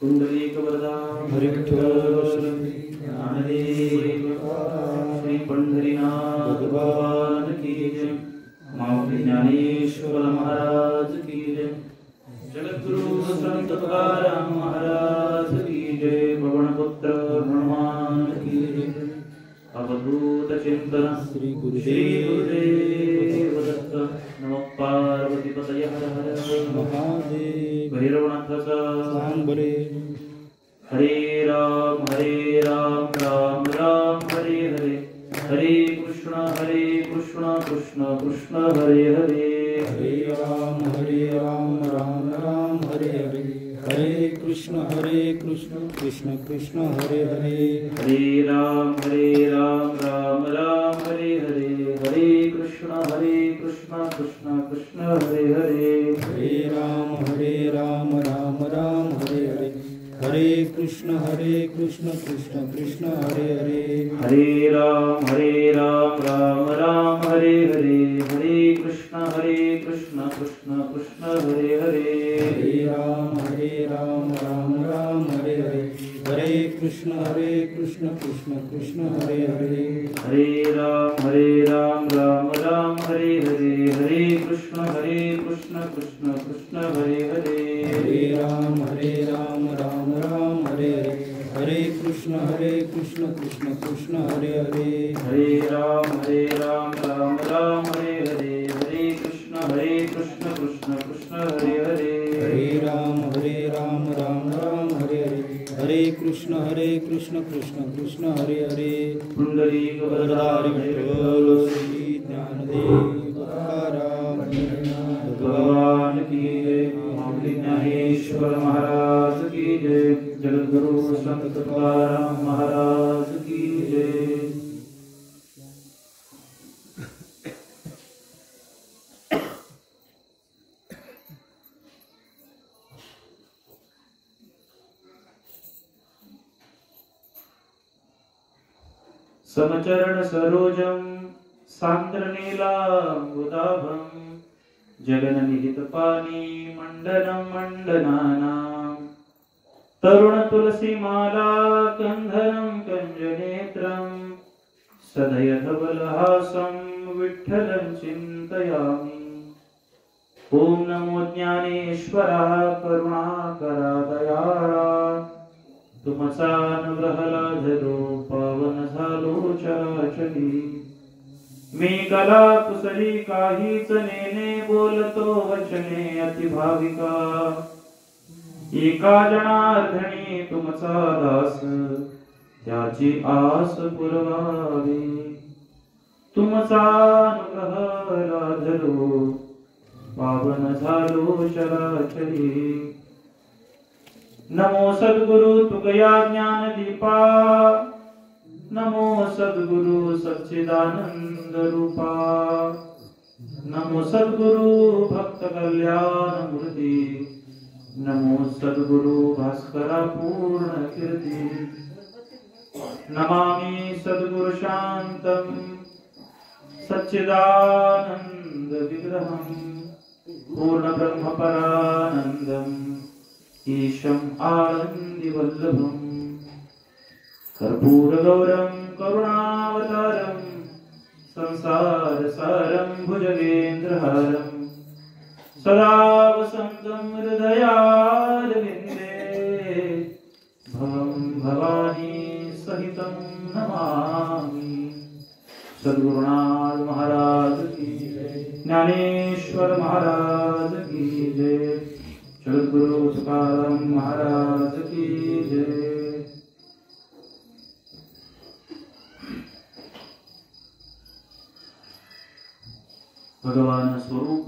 कुंडलीकवरदा श्री पंढरीनाथ भगवान की जय। माऊली ज्ञानेश्वर महाराज की जय। जगद्गुरु संत तुकाराम महाराज की जय। पवनपुत्र हनुमान की जय। अवधूत चिंतन श्री गुरुदेव दत्त। नमः पार्वती पतये हर हर महादेव। भैरवनाथाचा सांबरे। हरे राम राम राम हरे हरे। हरे कृष्ण कृष्ण कृष्ण हरे हरे। हरे राम राम राम हरे हरे। हरे कृष्ण कृष्ण कृष्ण हरे हरे। हरे राम राम राम हरे हरे। हरे कृष्ण कृष्ण कृष्ण हरे हरे। हरे राम राम राम हरे हरे। हरे कृष्ण कृष्ण कृष्ण हरे हरे। हरे राम राम राम हरे हरे। हरे कृष्ण कृष्ण कृष्ण हरे हरे। हरे राम राम राम हरे हरे। हरे कृष्ण कृष्ण कृष्ण हरे हरे। हरे राम राम राम हरे हरे। हरे कृष्ण कृष्ण कृष्ण हरे हरे। हरे राम राम राम हरे हरे। हरे कृष्ण कृष्ण कृष्ण हरे हरे। हरे राम राम राम हरे हरे। हरे कृष्ण कृष्ण कृष्ण हरे हरे। हरे राम राम राम हरे हरे। हरे कृष्ण कृष्ण कृष्ण हरे हरे। पुंडलीक वरदारी विठ्ठल श्री ज्ञानदेव तुकाराम भगवान की जय। माऊली ज्ञानेश्वर महाराज की जय। जगद्गुरु संत तुकाराम महाराज की जय। समचरण सरोजम सांद्र नीलांबुदाभं जगन निहित पानी मंडनं मंडनानां तरुण तुलसी माला कंधरं कंजनेत्रं सदय धवलहासं विठ्ठलं चिन्तयामि। ओम नमो ज्ञानेश्वराय करुणाकरा दयाळा तुमचा अनुग्रह लाधलो पावन झालो चराचरी। मी कला कुसली काहीच नेने बोलतो वचने अतिभाविका। एका जनार्दनी तुमचा दास त्याची आस पुरवावी। तुमचा अनुग्रह लाधलो पावन झालो चराचरी। नमो सद्गुरु तुकया ज्ञान दीपा। नमो सद्गुरु सच्चिदानंद रूपा। नमो सद्गुरु भक्त कल्याण मूर्ति। नमो सद्गुरु भास्करा पूर्ण कीर्ति। नमामि सद्गुरु शांतं सच्चिदानंद विग्रहं पूर्ण ब्रह्म परानंदं ईशं आनन्दिवल्लभम्। कर्पूर गौरं करुणावतारं संसार सारं भुजगेन्द्रहारं सदा वसन्तं हृदयारविन्दे भवं भवानी सहितं नमामि। सद्गुरुनाथ महाराज की जय। ज्ञानेश्वर महाराज की जय। जगद्गुरु तुकाराम महाराज की जय। भगवान स्वरूप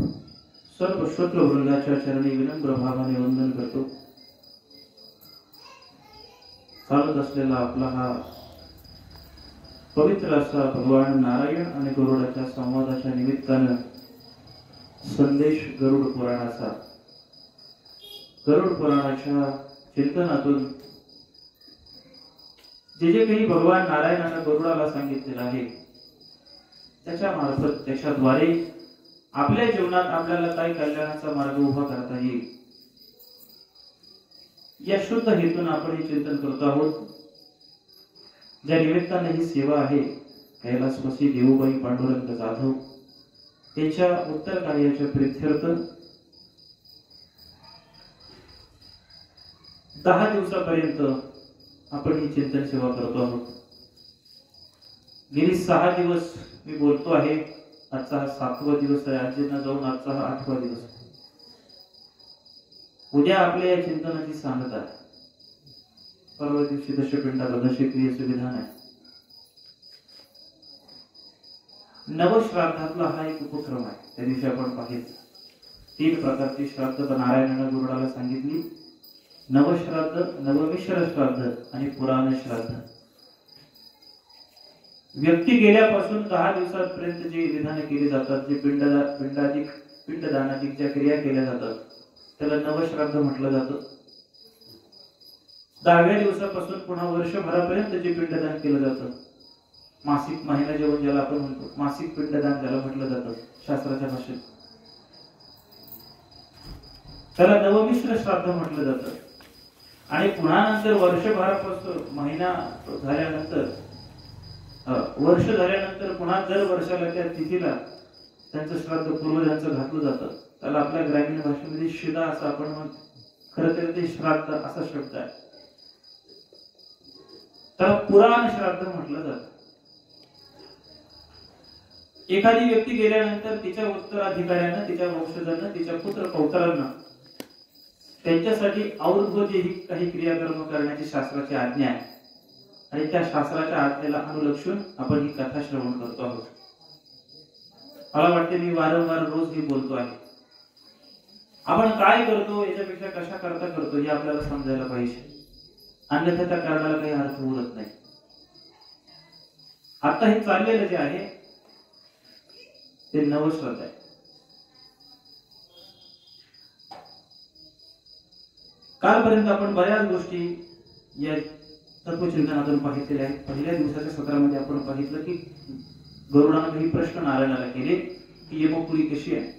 सर्व श्रोत्र वृंदाच्या चरणी विनम्र भावाने वंदन करतो। चालत असलेला आपला हा पवित्र असा भगवान नारायण आणि गरुडाच्या संवादाच्या निमित्तानं संदेश गरुड पुराणाचा। गरुड पुराणाच्या चिंतनातून जे काही भगवान नारायणाने गरुडाला सांगितलेलं आहे त्याच्या मार्फत त्याच्याद्वारे आपल्या जीवनात आपल्याला काय कल्याणाचा मार्ग उभा करता येईल या शुद्ध हेतून आपण हे चिंतन करतो आहोत. ज्या निमित्ताने ही सेवा आहे, कैलासवासी देवबाई पांडुरंग जाधव त्यांच्या उत्तर कार्याच्या प्रीत्यर्थ 10 दिवसापर्यंत आपण ही चिंतन सेवा करतो आहोत. गेली 6 दिवस मी बोलतो आहे. आजचा हा 7वा दिवस आहे. आजींना जाऊन आजचा हा 8वा दिवस आहे. उद्या आपल्या या चिंतनाची सांगता. परवा दिवशी दशपिंडाला दशक्रियेचे विधान आहे. नवश्राद्धातला हा एक उपक्रम आहे. त्या दिवशी आपण पाहिलं 3 प्रकारची श्राद्ध नारायणाने गुरुडाला सांगितली. नवश्राद्ध, नवमिश्र श्राद्ध आणि पुराण श्राद्ध. व्यक्ती गेल्यापासून 10 दिवसांपर्यंत जे विधान केली जातात, जे पिंडदानाधिक ज्या क्रिया केल्या जातात त्याला नवश्राद्ध म्हटलं जातं. 10व्या दिवसापासून पुन्हा वर्षभरापर्यंत जे पिंडदान केलं जातं, मासिक महिना जेवण ज्याला आपण म्हणतो, मासिक पिंडदान ज्याला म्हटलं जातं शास्त्राच्या भाषेत, त्याला नवमिश्र श्राद्ध म्हटलं जातं. आणि पुन्हा नंतर वर्षभरापासून महिना झाल्यानंतर वर्ष झाल्यानंतर पुन्हा दर वर्षाला त्या तिथीला त्यांचं श्राद्ध पूर्वजांचं घातलं जातं. त्याला आपल्या ग्रामीण भाषेमध्ये शिदा असं आपण म्हणतो. खरं तर ते श्राद्ध असा शब्द आहे. त्याला पुराण श्राद्ध म्हटलं जातं. एखादी व्यक्ती गेल्यानंतर तिच्या उत्तराधिकाऱ्यांना, तिच्या वंशजांना, तिच्या पुत्र पौत्रांना त्यांच्यासाठी औरध्वज ही काही क्रियाकर्म करण्याची शास्त्राची आज्ञा आहे. आणि त्या शास्त्राच्या आज्ञेला अनुलक्षून आपण ही कथा श्रवण करतो आहोत. मला वाटते मी वारंवार रोज ही बोलतो आहे. आपण काय करतो याच्यापेक्षा कशा करता करतो हे आपल्याला समजायला पाहिजे. अन्यथा त्या कारणाला काही अर्थ उरत नाही. आता हे चाललेलं जे आहे ते नवश्राद्ध आहे. कालपर्यंत आपण बऱ्याच गोष्टी या तत्वचिंतनातून पाहिलेल्या आहेत. पहिल्या दिवसाच्या सत्रामध्ये आपण पाहितलं की गरुडाने काही प्रश्न नारायणाला केले की यमपुरी कशी आहे,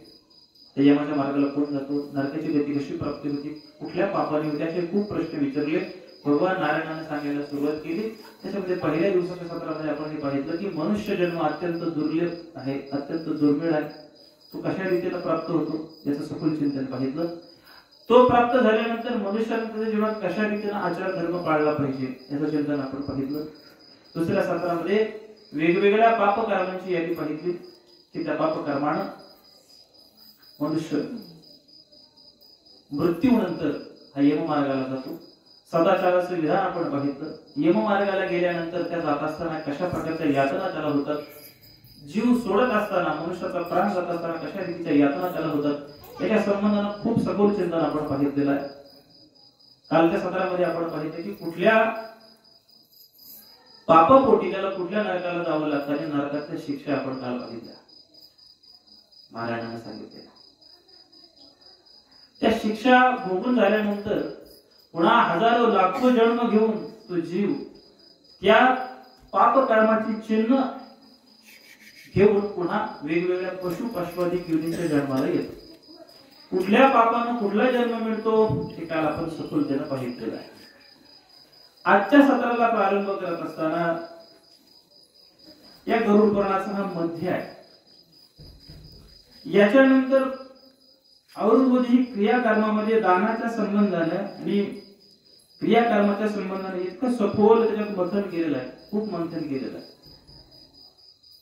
त्या यमाच्या मार्गाला कोण जातो, नरकाची गती कशी प्राप्त होती, कुठल्या पापाने होते, असे खूप प्रश्न विचारले. भगवान नारायणाने सांगायला सुरुवात केली. त्याच्यामध्ये पहिल्या दिवसाच्या सत्रामध्ये आपण हे पाहितलं की मनुष्य जन्म अत्यंत दुर्लभ आहे, अत्यंत दुर्मिळ आहे. तो कशा रीतीने प्राप्त होतो याचं सखोल चिंतन पाहितलं. तो प्राप्त झाल्यानंतर मनुष्याने त्याच्या जीवनात कशा रीतीने आचार धर्म पाळला पाहिजे याचं चिंतन आपण पाहितलं. दुसऱ्या सत्रामध्ये वेगवेगळ्या पाप कर्मांची यादी पाहितली की त्या पाप कर्मानं मनुष्य मृत्यूनंतर हा यममार्गाला जातो. सदाचाराचं विधान आपण पाहितलं. यममार्गाला गेल्यानंतर त्या जात असताना कशा प्रकारच्या यातना त्याला होतात, जीव सोडत असताना, मनुष्याचा प्राण जात असताना कशा रीतीच्या यातना त्याला होतात याच्या संबंधानं खूप सखोल चिंतन आपण पाहिलेलं आहे. कालच्या सत्रामध्ये आपण पाहिजे की कुठल्या पापापोटी त्याला कुठल्या नरकाला जावं लागतं आणि नरकाच्या शिक्षा आपण काल पाहिल्या महाराजांना सांगितलेल्या. त्या शिक्षा भोगून झाल्यानंतर पुन्हा हजारो लाखो जन्म घेऊन तो जीव त्या पाप कर्माची चिन्ह घेऊन पुन्हा वेगवेगळ्या पशु पशवादिक योनीच्या जन्माला येतो. कुठल्या पापानं कुठला जन्म मिळतो हे काल आपण सखोलतेनं पाहिलेलं आहे. आजच्या सत्राला प्रारंभ करत असताना या गरुड पुराणाचा हा मध्य आहे. याच्यानंतर औरंगजेब ही क्रियाकर्मामध्ये दानाच्या संबंधाने आणि क्रियाकर्माच्या संबंधाने इतकं सखोल त्याच्यात मंथन केलेलं आहे, खूप मंथन केलेलं आहे.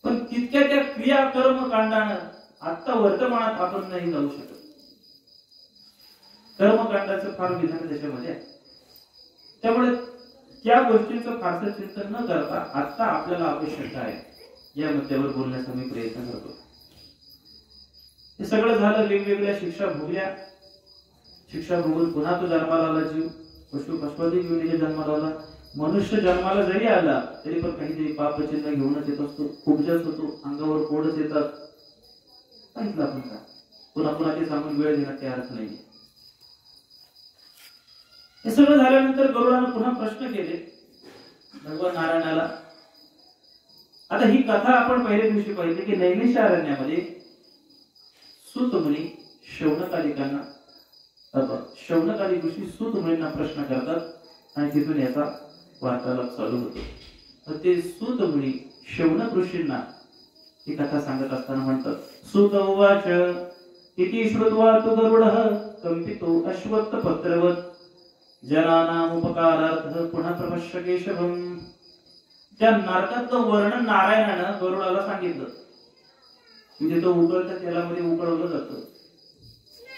पण तितक्या त्या क्रियाकर्म कांडानं आता वर्तमानात आपण नाही जाऊ शकत. कर्मकांडाचं फार विधान त्याच्यामध्ये आहे. त्यामुळे त्या गोष्टींचं फारसं चिंतन न करता आता आपल्याला आवश्यकता आहे या मुद्द्यावर बोलण्याचा मी प्रयत्न करतो. हे सगळं झालं, वेगवेगळ्या शिक्षा भोगल्या. शिक्षा भोगून पुन्हा तो जन्माला आला जीव, पशु पशवादिक योनीच्या जन्माला आला. मनुष्य जन्माला जरी आला तरी पण काहीतरी पापचिन्ह घेऊनच येत असतो, उपजच होतो, अंगावर कोडच येतात. सांगितलं आपण का पुन्हा पुन्हा ते सांगून वेळ देण्यात काही अर्थ नाही. हे सगळं झाल्यानंतर गरुडानं पुन्हा प्रश्न केले भगवान नारायणाला. आता ही कथा आपण पहिल्या दिवशी पाहिली की नैमिषारण्यामध्ये सूत मुनी शौनकादिकांना शौनक आदी ऋषी सूत मुनींना प्रश्न करतात आणि तिथून याचा वार्तालाप चालू होतो. तर ते सूत मुनी शौनक ऋषींना ही कथा सांगत असताना म्हणतात, सूत उवाच इति श्रुत्वा तु गरुडः कंपितो अश्वत्थ पत्रवत् जनानां उपकारार्थः पुनः प्रपश्य केशवम्. त्या नारकातलं वर्णन नारायणानं गरुडाला सांगितलं. म्हणजे तो उकळत्या तेलामध्ये उकळवलं जातं,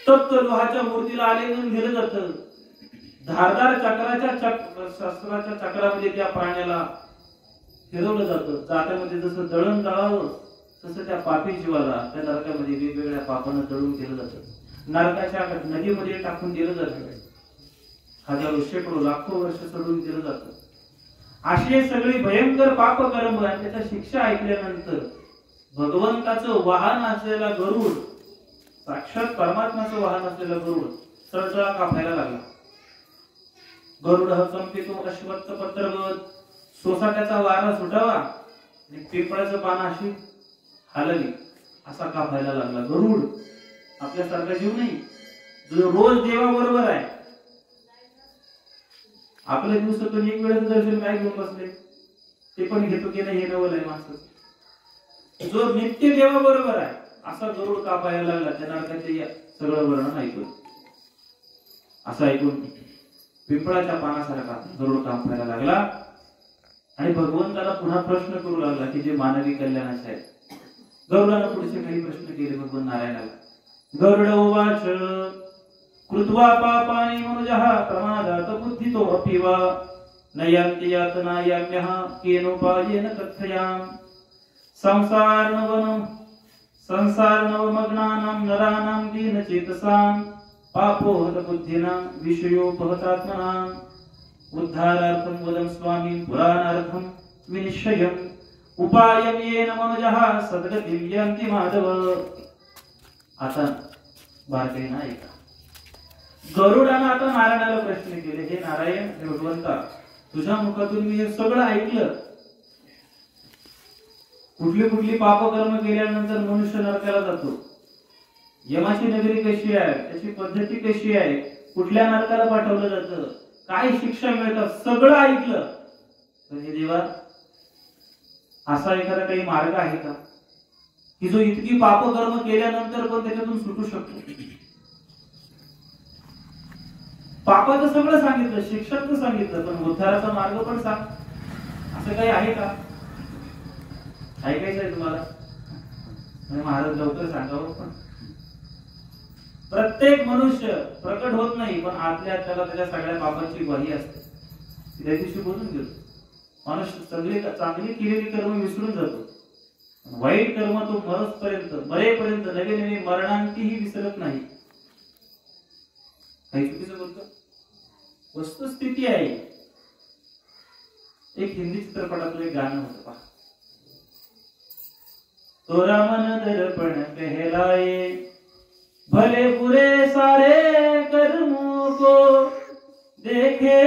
तप्त लोहाच्या मूर्तीला आलेलं नेलं जातं, धारदार शस्त्राच्या चक्रामध्ये त्या प्राण्याला फिरवलं जातं. जात्यामध्ये जसं दळण दळावं तसं त्या पापी जीवाला त्या नरकामध्ये वेगवेगळ्या पापानं दळून केलं जातं. नरकाच्या नदीमध्ये टाकून दिलं जातं. हजारो शेकडो लाखो वर्ष सोडून दिलं जातं. अशी सगळी भयंकर पाप कर्म आणि त्याच्या शिक्षा ऐकल्यानंतर भगवंताचं वाहन असलेला गरुड, साक्षात परमात्म्याचं वाहन असलेला गरुड चळचळा कापायला लागला. गरुड कंपितो अश्वत्थ पत्रवत, सोसाट्याचा वारा सुटावा आणि पिंपळाचं पान अशी हलली असा कापायला लागला. गरुड आपल्यासारखा जीव नाही, जो रोज देवाबरोबर आहे. आपल्या दिवसातून एक वेळेस दर्शन काय घेऊन बसले ते पण घेतो की नाही हे नवल आहे माणसं. जो नित्य देवाबरोबर आहे असा गरुड कापायला लागला. त्या नरकाचे सगळं वर्णन ऐकून, असं ऐकून पिंपळाच्या पानासारखा गरुड कापायला लागला आणि भगवंताला पुन्हा प्रश्न करू लागला की जे मानवी कल्याणाचे आहेत. गरुडानं पुढचे काही प्रश्न केले भगवान नारायणाला. गरुड उवाच कृत्वा पापानि मनुजः प्रमादात् बुद्धितो अपि वा नयन्ति यातनायाम्यः केनोपायेन कथयाम. संसारनवमग्नानां नराणां दीनचेतसां पापोहत बुद्धिनां विषयोपहतात्मनां उद्धारार्थं वदं स्वामी पुराणार्थं विनिश्चयम् उपायं येन मनुजः सद्गतिं यान्ति माधव. आता बारकाईनं ऐका. गरुडानं आता नारायणाला प्रश्न केले, हे नारायण, हे भगवंता, तुझ्या मुखातून मी हे सगळं ऐकलं. कुठली कुठली पापकर्म केल्यानंतर मनुष्य नरकाला जातो, यमाची नगरी कशी आहे, त्याची पद्धती कशी आहे, कुठल्या नरकाला पाठवलं जातं, काय शिक्षा मिळतात, सगळं ऐकलं. तर हे देवा, असा एखादा काही मार्ग आहे का की जो इतकी पापकर्म केल्यानंतर पण त्याच्यातून सुटू शकतो? पापाचं सगळं सांगितलं, शिक्षाचं सांगितलं, पण उद्धाराचा मार्ग पण सांग. असं काही आहे का? ऐकायचं आहे तुम्हाला? महाराज लवकर सांगावं. पण प्रत्येक मनुष्य प्रकट होत नाही, पण आतल्या त्याला त्याच्या सगळ्या पापांची ग्वाही असते. त्या दिवशी बोलून गेलो, माणूस चांगली केलेली कर्म विसरून जातो, वाईट कर्म तो मरेपर्यंत नवे नवे मरणांतीही विसरत नाही. काही चुकीचं बोलतो? वस्तुस्थिती आहे. एक हिंदी चित्रपटातलं एक गाणं होतं पहा. तोरा मन दर्पण कहलाए भले बुरे सारे कर्मों को देखे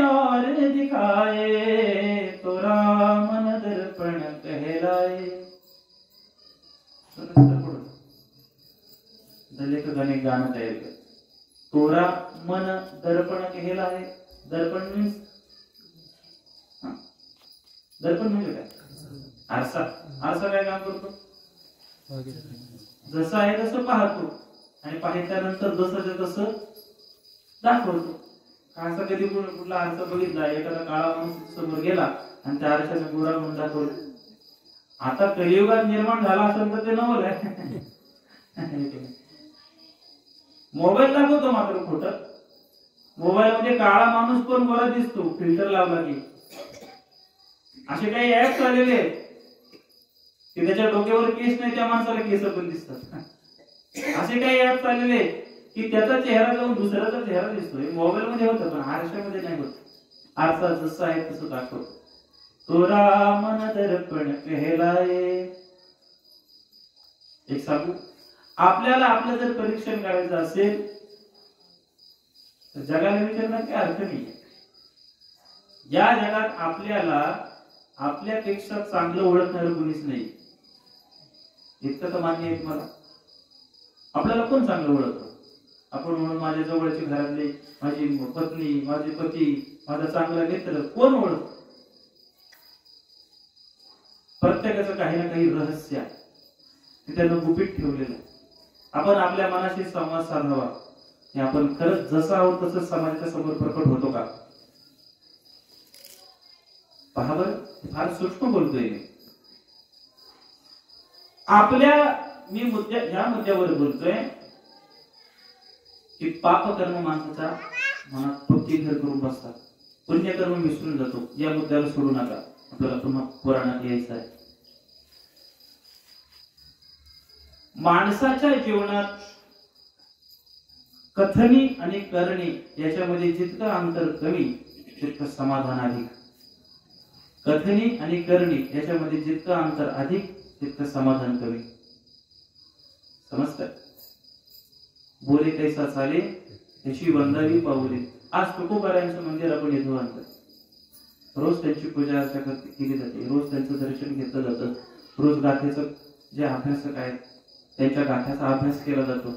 और दिखाए. तोरा मन दर्पण कहलाए. गाणे गाणं तयार कर. तोरा मन दर्पण कहलाए. दर्पण मीन्स, दर्पण म्हणजे काय? आरसा. आरसा काय काम करतो? जसं आहे तसं पाहतो आणि पाहिल्यानंतर जसं तसं दाखवतो. आरसा कधी कुठला आरसा बघितला, एखादा काळा माणूस समोर गेला आणि त्या आरशाने गोरा म्हणून दाखवलं. आता कलियुगात निर्माण झाला असेल तर ते नवल आहे. मोबाईल दाखवतो मात्र खोटं. मोबाईल मध्ये काळा माणूस पण गोरा दिसतो फिल्टर लावला की. असे काही ऍप्स आलेले आहेत की त्याच्या डोक्यावर केस नाही, त्या माणसाला केस पण दिसतात. असे काही ऍप्स आलेले आहेत की त्याचा चेहरा जाऊन दुसऱ्याचा चेहरा दिसतोय. मोबाईल मध्ये होतं पण आरशामध्ये नाही होत. आरसा जसं आहे तसं दाखवतो. तोरा मन दर्पण कहलाए. एक सांगू, आपल्याला आपलं जर परीक्षण करायचं असेल तर जगाला विचारण्यात काही अर्थ नाही. या जगात आपल्याला आपल्यापेक्षा चांगलं ओळखणारं कोणीच नाही. इतकं तर मान्य आहे तुम्हाला? आपल्याला कोण चांगलं ओळखतं? आपण म्हणून माझ्या जवळचे घरातले, माझी पत्नी, माझे पती, माझा चांगला मित्र, कोण ओळख? प्रत्येकाचं काही ना काही रहस्य आहे, त्यानं गुपित ठेवलेलं. आपण आपल्या मनाशी संवाद साधावा, हे आपण खरंच जसं आहोत तसंच समाजाच्या समोर प्रकट होतो का? पहा बरं, फार सूक्ष्म बोलतोय मी. मी ह्या मुद्द्यावर बोलतोय की पाप कर्म माणसाच्या मनात पक्की घर करून बसतात, पुण्यकर्म विसरून जातो. या मुद्द्याला सोडू नका, आपल्याला पुन्हा पुराणात यायचं आहे. माणसाच्या जीवनात कथनी आणि करणी याच्यामध्ये जितकं अंतर कमी तितकं समाधान अधिक. कथनी आणि करणी याच्यामध्ये जितकं अंतर अधिक तितकं समाधान कमी. समजतं? बोले कैसा चाले त्याची वंदावी पाऊले. आज तुकोबारायांचं मंदिर आपण येतो आणतो, रोज त्यांची पूजा अर्चा केली जाते, रोज त्यांचं दर्शन घेतलं जातं, रोज गाथेचं जे अभ्यासक आहेत त्यांच्या गाथ्याचा अभ्यास केला जातो.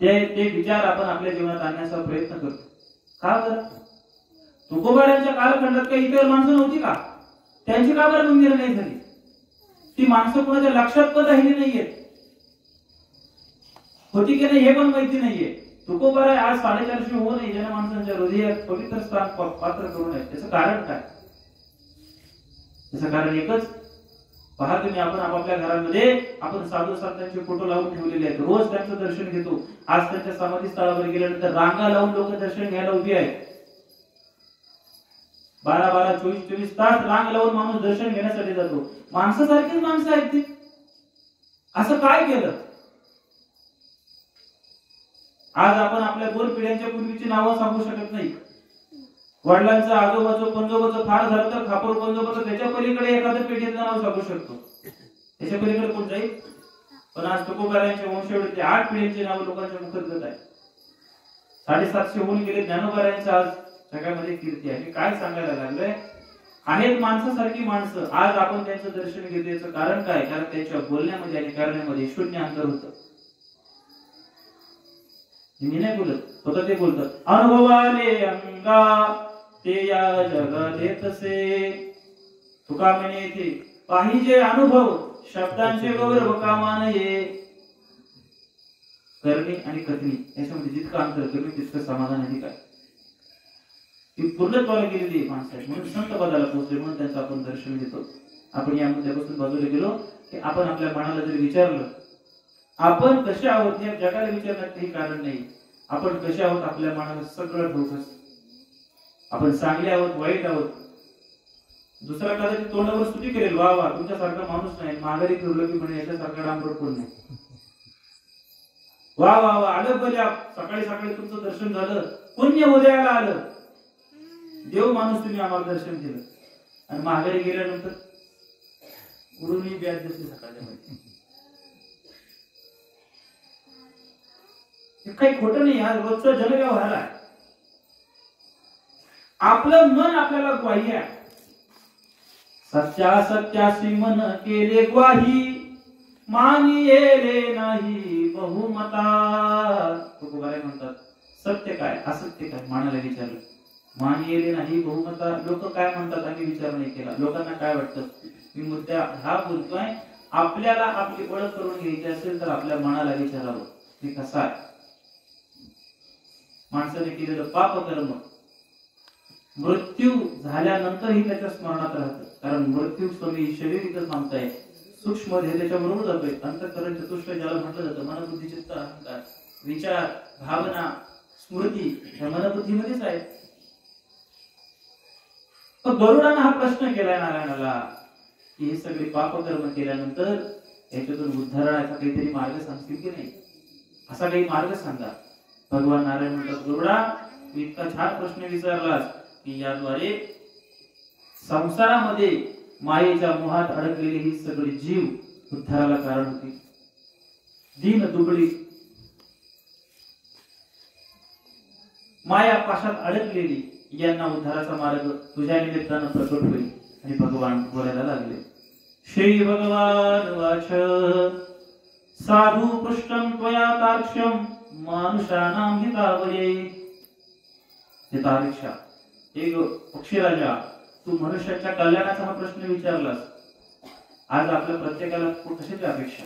ते विचार आपण आपल्या जीवनात आणण्याचा प्रयत्न करतो. का बरं? तुकोबारायांच्या कालखंडात काही इतर माणसं नव्हती का? त्यांची का बरं मंदिर नाही झाली? ती माणसं कोणाच्या लक्षात पण राहिली नाहीये, होती की नाही हे पण माहिती नाहीये. तुकोबाराय आज 450 होऊ नये ज्या माणसांच्या हृदयात पवित्र स्थान पात्र करू नये. त्याचं कारण काय? त्याचं कारण एकच. पहा तुम्ही, आपण आपापल्या घरामध्ये आपण साधू संतांचे फोटो लावून ठेवलेले आहेत, रोज त्यांचं दर्शन घेतो. आज त्यांच्या समाधी स्थळावर गेल्यानंतर रांगा लावून लोक दर्शन घ्यायला उभी आहेत. 12-12, 24-24 तास रांग लावून माणूस दर्शन घेण्यासाठी जातो. माणसासारखीच माणसं आहेत ती. असं काय केलं? आज आपण आपल्या 2 पिढ्यांच्या पूर्वीची नावं सांगू शकत नाही. वडिलांचं, आजोबाचं, पंजोबाचं, फार झालं तर खापर पंजोबाचं, त्याच्या पलीकडे एखादं पिढीचं नाव सांगू शकतो. त्याच्या पलीकडे कोण जाईल? पण आज तुकोबारायांच्या वंशावळीतले 8 पिढींची नावं लोकांच्या मुखात जात आहे. 750 होऊन गेले. ज्ञानोबारायांचं आज जगामध्ये कीर्ती आहे. काय सांगायला लागलंय? आहेत माणसासारखी माणसं, आज आपण त्यांचं दर्शन घेतो. याचं कारण काय? कारण त्यांच्या बोलण्यामध्ये आणि करण्यामध्ये शून्य अंतर होतं. मी नाही बोलत, स्वतः ते बोलतात. अनुभवाले अंगा ते या जगा देतसे. तुका म्हणे येथे पाहिजे अनुभव, शब्दांचे गौरव कामा नये. करणी आणि कथनी याच्यामध्ये जितकं अंतर कमी तितकं समाधान अधिक आहे. ती पूर्णत्वाला गेलेली माणसं आहेत, म्हणून संत पदाला पोहोचले, म्हणून त्यांचं आपण दर्शन घेतो. आपण या मुद्द्यापासून बाजूला गेलो की आपण आपल्या मनाला जर विचारलं आपण कसे आहोत, या जगाला विचारण्यात काही कारण नाही. आपण कसे आहोत आपल्या मनाला सगळं ठाऊक असतं. आपण चांगले आहोत, वाईट आहोत. दुसरा कदाचित तोंडावर स्तुती करेल, वा वा तुमच्यासारखा माणूस नाही, माघारी फिरलो की म्हणे याच्यासारखा डांबर कोण नाही. वा वा वा आलं बरे, सकाळी सकाळी तुमचं दर्शन झालं, पुण्य उदयाला आलं, देव माणूस तुम्ही आम्हाला दर्शन केलं. आणि माघारी गेल्यानंतर उडूनही व्याज दिसली सकाळच्या मध्ये. काही खोटं नाही, हा रोजचा जनव्यवहार आहे. आपलं मन आपल्याला ग्वाही आहे. सत्या सत्यासी मन केले ग्वाही, मानिले नाही बहुमता. तुकोबाराय म्हणतात सत्य काय असत्य काय मानाला विचारलं, मानिले नाही बहुमता. लोक काय म्हणतात आम्ही विचार नाही केला, लोकांना काय वाटतं. मी मुद्दा हा बोलतोय, आपल्याला आपली ओळख करून घ्यायची असेल तर आपल्या मनाला विचारावं मी कसा आहे. माणसाने केलेलं पाप कर्म मृत्यू झाल्यानंतरही त्याच्या स्मरणात राहतं. कारण मृत्यू स्वामी शरीरिकच मानताय, सूक्ष्म त्याच्या बरोबर जातोय. अंतःकरण चतुष्ट ज्याला म्हटलं जातं, मन बुद्धी चित्त अहंकार, विचार, भावना, स्मृती या मनबुद्धीमध्येच आहेत. पण गरुडानं हा प्रश्न केलाय नारायणाला की हे सगळे पापकर्म केल्यानंतर याच्यातून उद्धारण्याचा काहीतरी मार्ग सांगतील की नाही, असा काही मार्ग सांगा. भगवान नारायण म्हणतात, गरुडा तू इतका छान प्रश्न विचारलास की याद्वारे संसारामध्ये मायेच्या मोहात अडकलेले ही सगळे जीव उद्धाराला कारण होतील. दीन दुबळी माया पाशात अडकलेली यांना उद्धाराचा मार्ग तुझ्या निमित्तानं प्रकट होईल. आणि भगवान बोलायला लागले. श्री भगवान वाच साधू पृष्ठं त्वया तार्क्ष्यं मानुषाणां हितावये। हितापेक्षा एक पक्षीराजा, तू मनुष्याच्या कल्याणाचा हा प्रश्न विचारलास। आज आपल्या प्रत्येकाला कशाची अपेक्षा?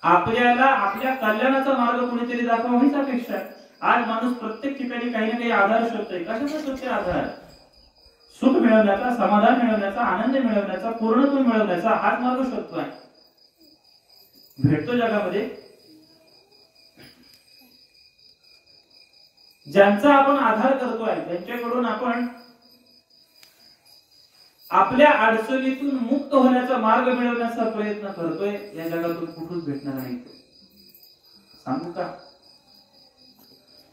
आपल्याला आपल्या कल्याणाचा मार्ग कोणीतरी दाखवा हीच अपेक्षा आहे। आज माणूस प्रत्येक ठिकाणी काही ना काही आधार शोधतोय। कशाचा शोधतोय आधार? सुख मिळवण्याचा, समाधान मिळवण्याचा, आनंद मिळवण्याचा, पूर्णत्व मिळवण्याचा हाच मार्ग शोधतोय। भेटतो जगामध्ये? ज्यांचा आपण आधार करतोय, त्यांच्याकडून आपण आपल्या अडचणीतून मुक्त होण्याचा मार्ग मिळवण्याचा प्रयत्न करतोय, या जगातून कुठूच भेटणार नाही। सांगू का?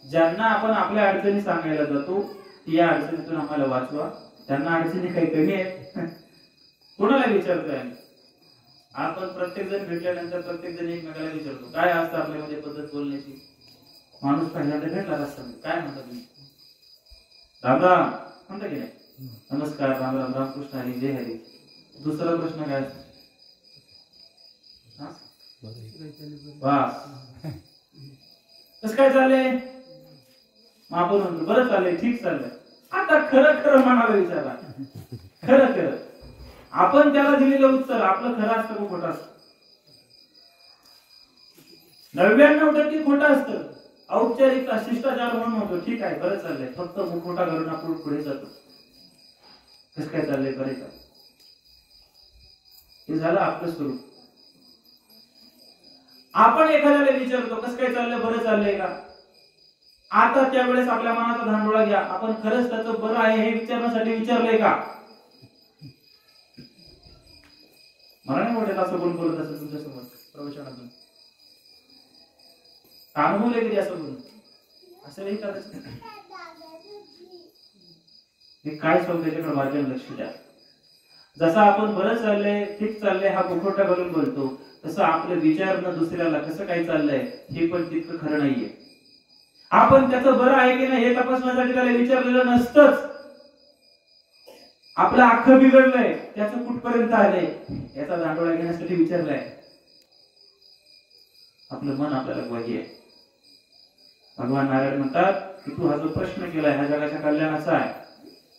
ज्यांना आपण आपल्या अडचणी सांगायला जातो, या अडचणीतून आम्हाला वाचवा, त्यांना अडचणी काही कमी आहेत? कोणाला विचारतोय? आपण प्रत्येक जण भेटल्यानंतर प्रत्येक जण एकमेकाला विचारतो काय असतं आपल्यामध्ये पद्धत बोलण्याची। माणूस पहिल्यांदा भेटला असता काय म्हणता तुम्ही? राम राम म्हणता की नाही? नमस्कार, राम राम, रामकृष्ण हरी, जय हरी। दुसरा प्रश्न काय असतो? कसं काय चाललंय? आपण म्हणतो बरं चाललंय, ठीक चाललंय। आता खरं खरं मनाला विचारा, खरं खरं आपण त्याला दिलेलं उत्तर आपलं खरं असतं का खोटं असतं? 99% खोटं असतं। औपचारिकता, शिष्टाचार म्हणून होतो, ठीक आहे बरं चाललंय, फक्त मुखवटा घालून आपण पुढे जातो। कसं काय चाललंय? बरं का? हे झालं आपलं स्वरूप। आपण एखाद्याला विचारतो कसं काय चाललंय, बरं चाललंय का? आता त्यावेळेस आपल्या मनाचा धांडोळा घ्या, आपण खरंच त्याचं बरं आहे हे विचारण्यासाठी विचारलंय का? मला नाही वाटत असं कोण बोलत असेल तुमच्यासमोर प्रवचनातून। अनुभवलंय कधी असं बोलून? असं नाही करायचं। हे काय सांगतो त्याच्याकडे बारकाईने लक्ष द्या। जसं आपण बरं चाललंय, ठीक चाललंय हा मुखवटा घालून बोलतो, तसं आपलं विचारणं दुसऱ्याला कसं काय चाललंय हे पण तितकं खरं नाहीये। आपण त्याचं बरं आहे की नाही हे तपासण्यासाठी त्याला विचारलेलं नसतंच। आपलं अख्खं बिघडलंय, त्याचं कुठपर्यंत आलंय याचा दांडोळा घेण्यासाठी विचारलंय। आपलं मन आपल्याला ग्वाही आहे। भगवान नारायण म्हणतात की तू हा जो प्रश्न केलाय हा जगाच्या कल्याणाचा आहे,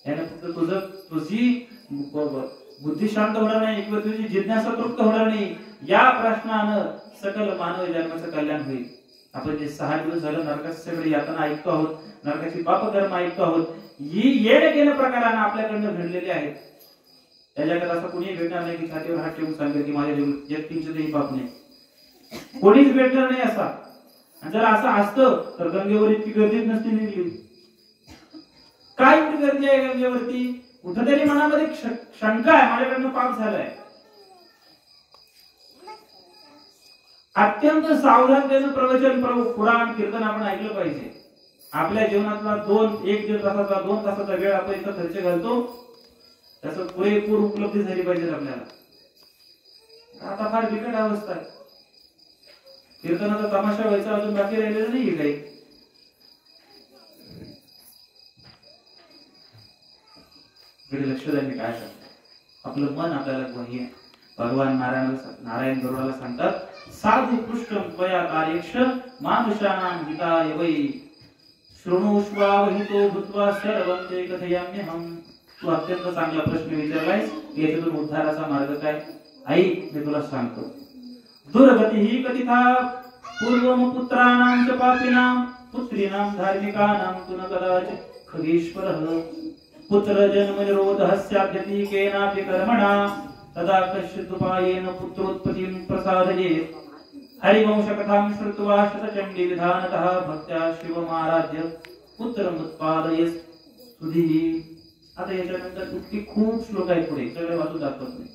याने फक्त तुझी बुद्धी शांत होणार नाही किंवा तुझी जिज्ञासा तृप्त होणार नाही, या प्रश्नानं सकल मानव जन्माचं कल्याण होईल। आपण जे 6 दिवस झालं नरकाचे सगळे यातना ऐकतो आहोत, नरकाची पापकर्म ऐकतो आहोत, ही येणे गेल्या प्रकारानं आपल्याकडनं घडलेली आहेत। त्या जगात असं कोणी भेटणार नाही की छातीवर हात ठेवून सांगेल की माझ्या जगात किंचितही पाप नाही। कोणीच भेटणार नाही असा। आणि जर असं असतं तर गंगेवर इतकी गर्दीच नसती निघली। काय एवढी गर्दी आहे गंगेवरती? कुठेतरी मनामध्ये शंका आहे, माझ्याकडनं पाप झालाय। अत्यंत सावधानतेनं प्रवचन, पुराण, कीर्तन आपण ऐकलं पाहिजे। आपल्या जीवनातला 1-1.5 तासाचा 2 तासाचा वेळ आपण इथं खर्च घालतो, त्याचं पुरेपूर उपलब्धी झाली पाहिजे आपल्याला। आता फार बिकट अवस्था आहे, कीर्तनाचा तमाशा व्हायचा अजून बाकी राहिलेला नाही काही। लक्ष द्यायला काय सांगतो? आपलं मन आपल्याला ग्वाही आहे। भगवान नारायण गरुडाला सांगतात साधु पृष्ठम त्वया कार्यक्ष मानुषाणां हिताय वै शृणुष्वावहितो भूत्वा सर्वं ते कथयाम्यहम्। तू अत्यंत चांगला प्रश्न विचारलायस, याच्यातून उद्धाराचा मार्ग काय? ऐक, मी तुला सांगतो। दुर्गतिः कथिता पूर्वम पुत्राणां च पापिनां पुत्रीणां धार्मिकानां तु न कदाचित् खगेश्वरः पुत्र जन्म निरोधः स्याद्यति केनापि कर्मणा तदा कश्चित् उपायेन पुत्रोत्पत्तिं प्रसादयेत्। हरिवंश कथां श्रुत्वा शतचण्डी विधानतः भक्त्या शिवमाराध्य पुत्रम् उत्पादयेत् सुधीः। आता याच्यानंतर इतकी खूप श्लोक आहेत, पुढे सगळे वाचू दाखवत नाही,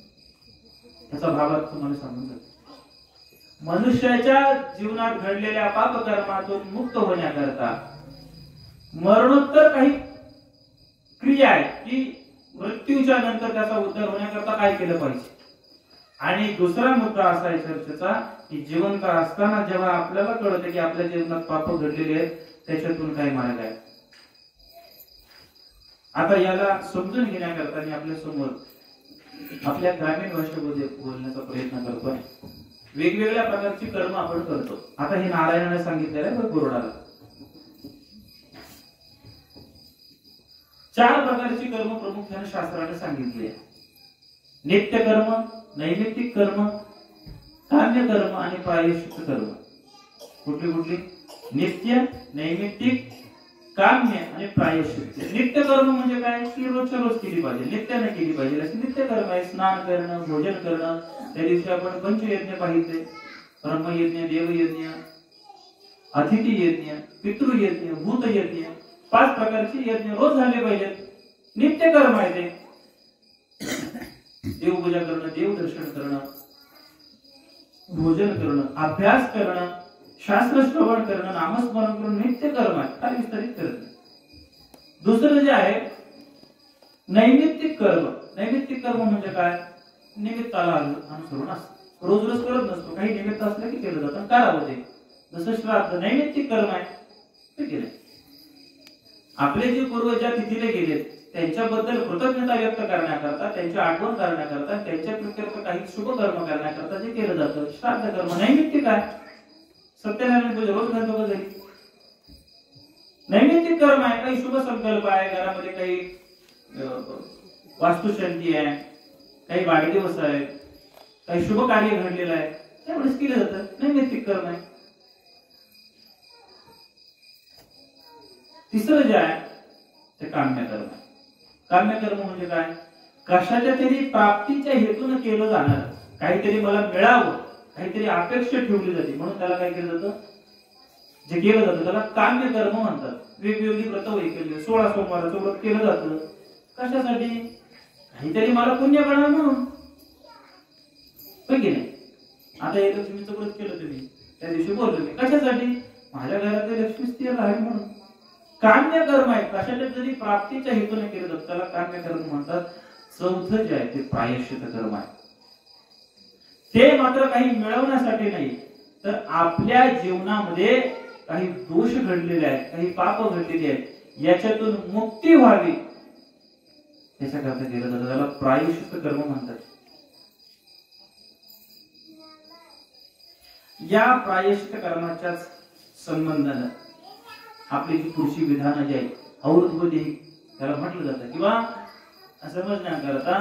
याचा भावार्थ तुम्हाला सांगून जातो। मनुष्याच्या जीवनात घडलेल्या पापकर्मातून मुक्त होण्याकरता मरणोत्तर काही क्रिया आहे की मृत्यूच्या नंतर त्याचा उद्धार होण्याकरता काय केलं पाहिजे। आणि दुसरा मुद्दा असा आहे चर्चेचा की जिवंत असताना जेव्हा आपल्याला कळतं की आपल्या जीवनात पाप घडलेले आहेत, त्याच्यातून काय मार्ग आहे। आता याला समजून घेण्याकरता मी आपल्या समोर आपल्या ग्रामीण भाषेमध्ये बोलण्याचा प्रयत्न करतोय। वेगवेगळ्या प्रकारची कर्म आपण करतो. आता हे नारायणाने सांगितलेलं आहे गरुडाला. 4 प्रकारची कर्म प्रामुख्याने शास्त्राने सांगितली आहे. नित्य कर्म, नैमित्तिक कर्म, काम्य कर्म आणि प्रायश्चित्त कर्म. कुठली कुठली? नित्य, नैमित्तिक, काम्य आणि प्रायश्चित्त. नित्य कर्म म्हणजे काय की रोजच्या रोज केली पाहिजे, नित्याने केली पाहिजे अशी नित्य कर्म आहे. स्नान करणं, भोजन करणं. त्या दिवशी आपण पंचयज्ञ पाहिजे, ब्रह्मयज्ञ, देवयज्ञ, अतिथी यज्ञ, पितृयज्ञ, भूतयज्ञ. 5 प्रकारचे यज्ञ रोज झाले पाहिजेत. नित्य कर्म आहे ते. देवपूजा करणं, देवदर्शन करणं, भोजन करणं, अभ्यास करणं, शास्त्र श्रवण करणं, नामस्मरण करणं नित्य कर्म आहे. फार विस्तारित करत नाही. दुसरं जे आहे नैमित्तिक कर्म. नैमित्तिक कर्म म्हणजे काय? निमित्ताला अनुसरून असतं. रोज रोज करत नसतो, काही निमित्त असलं की केलं जातं, करावं ते. जसं श्राद्ध नैमित्तिक कर्म आहे ते केलं. आपले जे पूर्वज ज्या तिथीला गेलेत त्यांच्याबद्दल कृतज्ञता व्यक्त करण्याकरता, त्यांची आठवण करण्याकरता, त्यांच्या प्रित्यर्थ काही शुभ कर्म करण्याकरता जे केलं जातं श्राद्ध कर्म नैमित्तिक आहे. सत्यनारायण पूजा रोज घालतो का घरी? नैमित्तिक कर्म आहे. काही शुभ संकल्प आहे, घरामध्ये काही वास्तुशांती आहे, काही वाढदिवस आहे, काही शुभ कार्य घडलेलं आहे, त्यामुळेच केलं जातं. नैमित्तिक कर्म आहे. तिसरं जे आहे ते काम्य कर्म आहे. काम्य कर्म म्हणजे काय? कशाच्या तरी प्राप्तीच्या हेतून केलं जाणार. काहीतरी मला मिळावं, काहीतरी अपेक्षा ठेवली जाते म्हणून त्याला काय केलं जातं? जे केलं जातं त्याला काम्य कर्म म्हणतात. वेगवेगळी व्रत वैकल्य, 16 सोमवाराचं व्रत केलं जातं. कशासाठी? काहीतरी मला पुण्य मिळावं म्हणून. की नाही? आता हे लक्ष्मीचं व्रत केलं तुम्ही, त्या दिवशी बोललो मी कशासाठी? माझ्या घरातले लक्ष्मी स्थिर राहावी म्हणून. काम्य कर्म आहे. कशाच्या तरी प्राप्तीच्या हेतूने केलं जातं त्याला काम्य कर्म म्हणतात. चौथं जे आहे ते प्रायश्चित्त कर्म आहे. ते मात्र काही मिळवण्यासाठी नाही, तर आपल्या जीवनामध्ये काही दोष घडलेले आहेत, काही पाप घडलेली आहेत, याच्यातून मुक्ती व्हावी त्याच्याकरता केलं जातं. त्याला प्रायश्चित्त कर्म म्हणतात. या प्रायश्चित्त कर्माच्याच संबंधानं आपली जी पुढची विधानं जी आहेत औरत्वदेही त्याला म्हटलं जातं, किंवा समजण्याकरता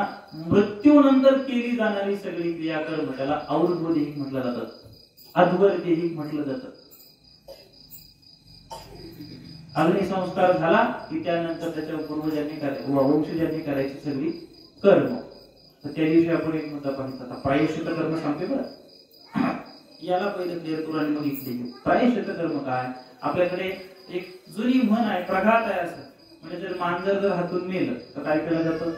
मृत्यूनंतर केली जाणारी सगळी क्रियाकर्म त्याला औरत्वदेही म्हटलं जातं, अध्वर्देही म्हटलं जातं. अग्निसंस्कार झाला की त्यानंतर त्याच्या पूर्वजांनी वंशजांनी करायची सगळी कर्म. तर त्या दिवशी आपण एक मुद्दा पाहिजे, प्रायश्चित्त कर्म सांगते बरं. याला पहिले क्लिअर करू आणि मग इकडे येऊ. प्रायश्चित्त कर्म काय? आपल्याकडे एक जुनी म्हण आहे, प्रघात आहे असं. म्हणजे जर मांजर जर हातून मेलं तर काय केलं जातं?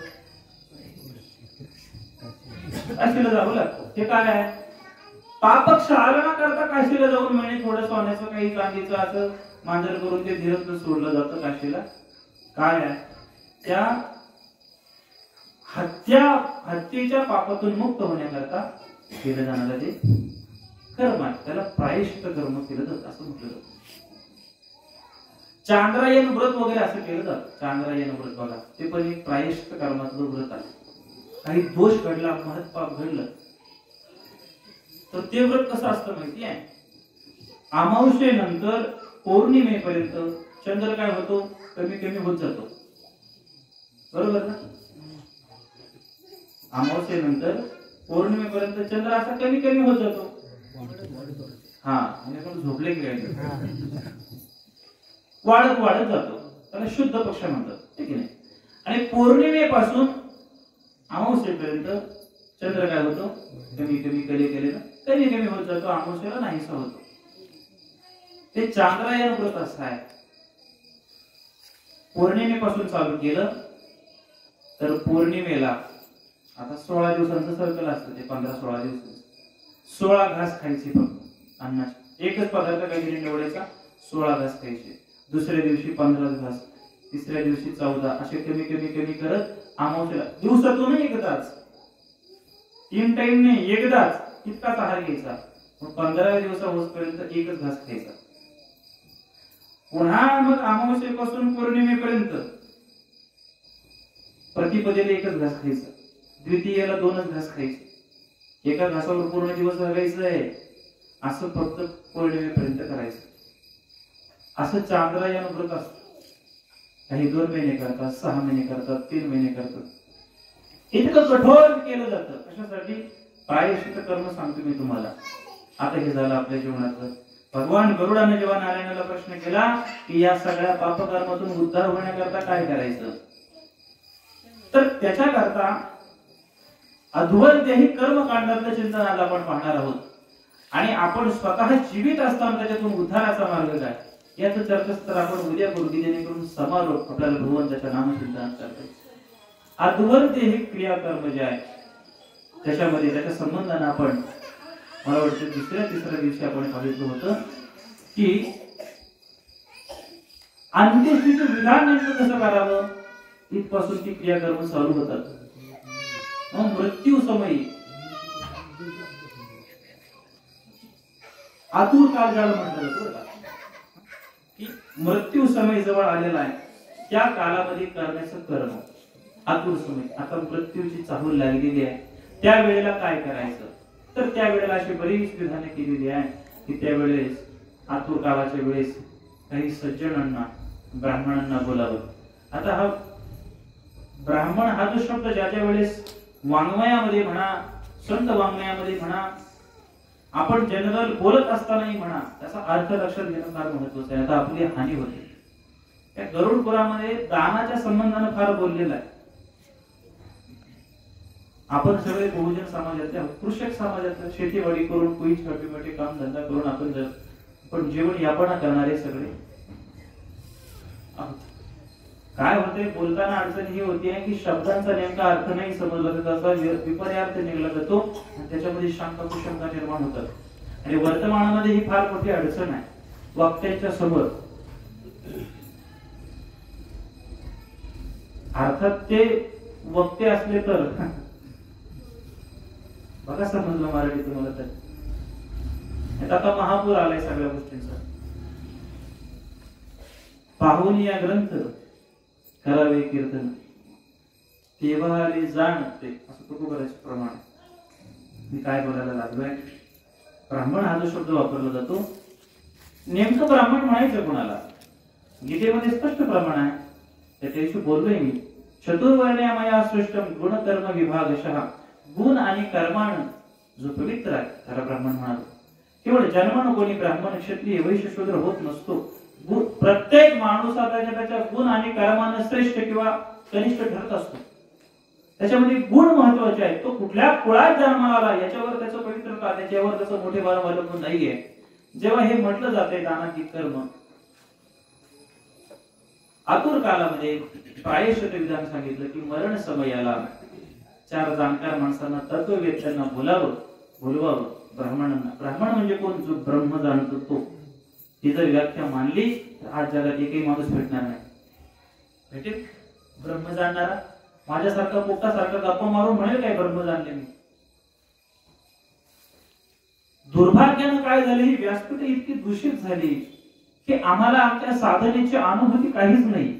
काशीला जावं लागतं. ते काय आहे? पाप क्षालना करता काशीला जाऊन म्हणजे थोडं सोन्याचं काही चांदीचं असं मांजर करून ते धीरज सोडलं जातं काशीला. काय आहे? त्या हत्येच्या पापातून मुक्त होण्याकरता केलं जाणार ते कर्म आहे. त्याला प्रायश्चित्त कर्म केलं जातं असं म्हटलं जातं. चांद्रायण व्रत वगैरे असं केलं जातं. चांद्रायण व्रत बघा, ते पण एक प्रायश्चित्त कर्माचं व्रत आहे. काही दोष घडला, महत्पाप घडलं तर ते व्रत कसं असतं माहिती आहे? अमावस्येनंतर पौर्णिमेपर्यंत चंद्र काय होतो? कमी कमी होत जातो. बरोबर ना? अमावस्येनंतर पौर्णिमेपर्यंत चंद्र असा कमी कमी होत जातो. हा, म्हणजे झोपले की काय वाढत वाढत जातो. त्याला शुद्ध पक्ष म्हणतात, ठीक आहे. आणि पौर्णिमेपासून अमावस्येपर्यंत चंद्र काय होतो? कमी कमी केले कमी कमी होत जातो. अमावस्येला नाहीसा होतो. ते चांद्रायण व्रत असं आहे. पौर्णिमेपासून चालू केलं तर पौर्णिमेला आता 16 दिवसांचं सर्कल असतं. ते 15-16 दिवस 16 घास खायचे फक्त अन्नाचे. एकच पदार्थ काहीतरी निवडायचा, 16 घास खायचे. दुसऱ्या दिवशी 15 घास, तिसऱ्या दिवशी 14, असे कमी कमी कमी करत अमावस्येला दिवसातून एकदाच, 3 टाइम नाही, एकदाच इतकाच आहार घ्यायचा. 15व्या दिवसा होईपर्यंत एकच घास खायचा. पुन्हा मग अमावस्येपासून पौर्णिमेपर्यंत प्रतिपदेला एकच घास खायचा. द्वितीयेला 2च घास खायचे. एका घासावर पूर्ण दिवस घालायचं आहे असं फक्त पौर्णिमेपर्यंत करायचं. असं चांद्रायण व्रत असतं. काही 2 महिने करतात, 6 महिने करतात, 3 महिने करतात. इतकं कठोर केलं जातं. कशासाठी? प्रायश्चित्त कर्म सांगतो मी तुम्हाला. आता हे झालं आपल्या जीवनाचं. भगवान गरुडाने जेव्हा नारायणाला प्रश्न केला की या सगळ्या पापकर्मातून उद्धार होण्याकरता काय करायचं, तर त्याच्याकरता अध्वर्तेही कर्मकांडातलं चिंतन आज आपण पाहणार आहोत. आणि आपण स्वतः जीवित असताना त्याच्यातून उद्धाराचा मार्ग काय याचं चर्चास्त्र आपण उद्या करू, जेणेकरून समारोप आपल्याला भगवंताच्या नामचिंतनात करतो. अध्वर्तेही क्रियाकर्म जे आहे त्याच्यामध्ये त्याच्या संबंधाने आपण मला वाटतं 2-3 दिवशी आपण पाहिलं होतं की अंत्येष्टीचं विधान नेमकं कसं करावं इथपासून ती क्रियाकर्म चालू होतात. मग मृत्यू समयी आतुर काळ ज्याला म्हटलं जातं की मृत्यू समय जवळ आलेला आहे त्या कालामध्ये करण्याचं कर्म आतुर समय. आता मृत्यूची चाहूल लागलेली आहे, त्या वेळेला काय करायचं, तर त्यावेळेला अशी बरीच विधाने केलेली आहे की त्यावेळेस आतुर काळाच्या वेळेस काही सज्जनांना ब्राह्मणांना बोलावं. आता हा ब्राह्मण हा जो शब्द ज्या ज्या वेळेस वाङ्मयामध्ये म्हणा, संत वाङ्मयामध्ये म्हणा, आपण जनरल बोलत असतानाही म्हणा, त्याचा अर्थ लक्षात घेणं फार महत्वाचं आहे. आता आपली हानी होते. त्या गरुडपुरामध्ये दानाच्या संबंधाने फार बोललेलं आहे. आपण सगळे बहुजन समाजातले, कृषक समाजातले, शेतीवाडी करून कोणी छोटे मोठे काम धंदा करून आपण जीवन यापना करणारे सगळे काय होते. बोलताना अडचण ही होती की शब्दांचा नेमका अर्थ नाही समजला तर त्याचा विपर्यार्थ निघला जातो आणि त्याच्यामध्ये शंका कुशंका निर्माण होतात. आणि वर्तमानामध्ये ही फार मोठी अडचण आहे. वक्त्यांच्या समोर अर्थात ते वक्ते असले तर बघा समजलं मराठी तुम्हाला तर. आता महापूर आलाय सगळ्या गोष्टींचा. पाहून या ग्रंथ करावे कीर्तन तेव्हा आले जाणते असं तुकोबराचे प्रमाण. मी काय बोलायला लागलोय, ब्राह्मण हा जो शब्द वापरला जातो नेमकं ब्राह्मण म्हणायचं कोणाला? गीतेमध्ये स्पष्ट प्रमाण आहे, त्याच्याविषयी बोललोय मी. चतुर्वर्ण्या मया सृष्टम गुण कर्म विभागशः. गुण आणि कर्मानं जो पवित्र आहे त्याला ब्राह्मण म्हणालो. केवळ जन्मानं कोणी ब्राह्मण क्षत्रिय वैश्य शूद्र होत नसतो. प्रत्येक माणूस त्याच्या गुण आणि कर्मानं श्रेष्ठ किंवा कनिष्ठ ठरत असतो. त्याच्यामध्ये गुण महत्वाचे आहेत. तो कुठल्या कुळात जन्माला आला याच्यावर त्याचं पवित्रता, त्याच्यावर त्याचं मोठेपणा अवलंबून नाहीये. जेव्हा हे म्हटलं जाते दानाची कर्म आतुर कालामध्ये प्रायश्चित्त विधान सांगितलं की मरण समयाला 4 जाणकार माणसांना तत्ववेत्यांना बोलवावं ब्राह्मणांना. ब्राह्मण म्हणजे कोण? जो ब्रह्म जाणतो तो. ती जर व्याख्या मानली तर आज जगात एकही माणूस भेटणार नाही. भेटेल ब्रह्म जाणणारा? माझ्यासारखा पोपटासारखा गप्पा मारून म्हणेल काय ब्रह्म जाणले मी? दुर्भाग्यानं काय झाले, ही व्यासपीठ इतकी दूषित झाली की आम्हाला आमच्या साधनेची अनुभूती काहीच नाही.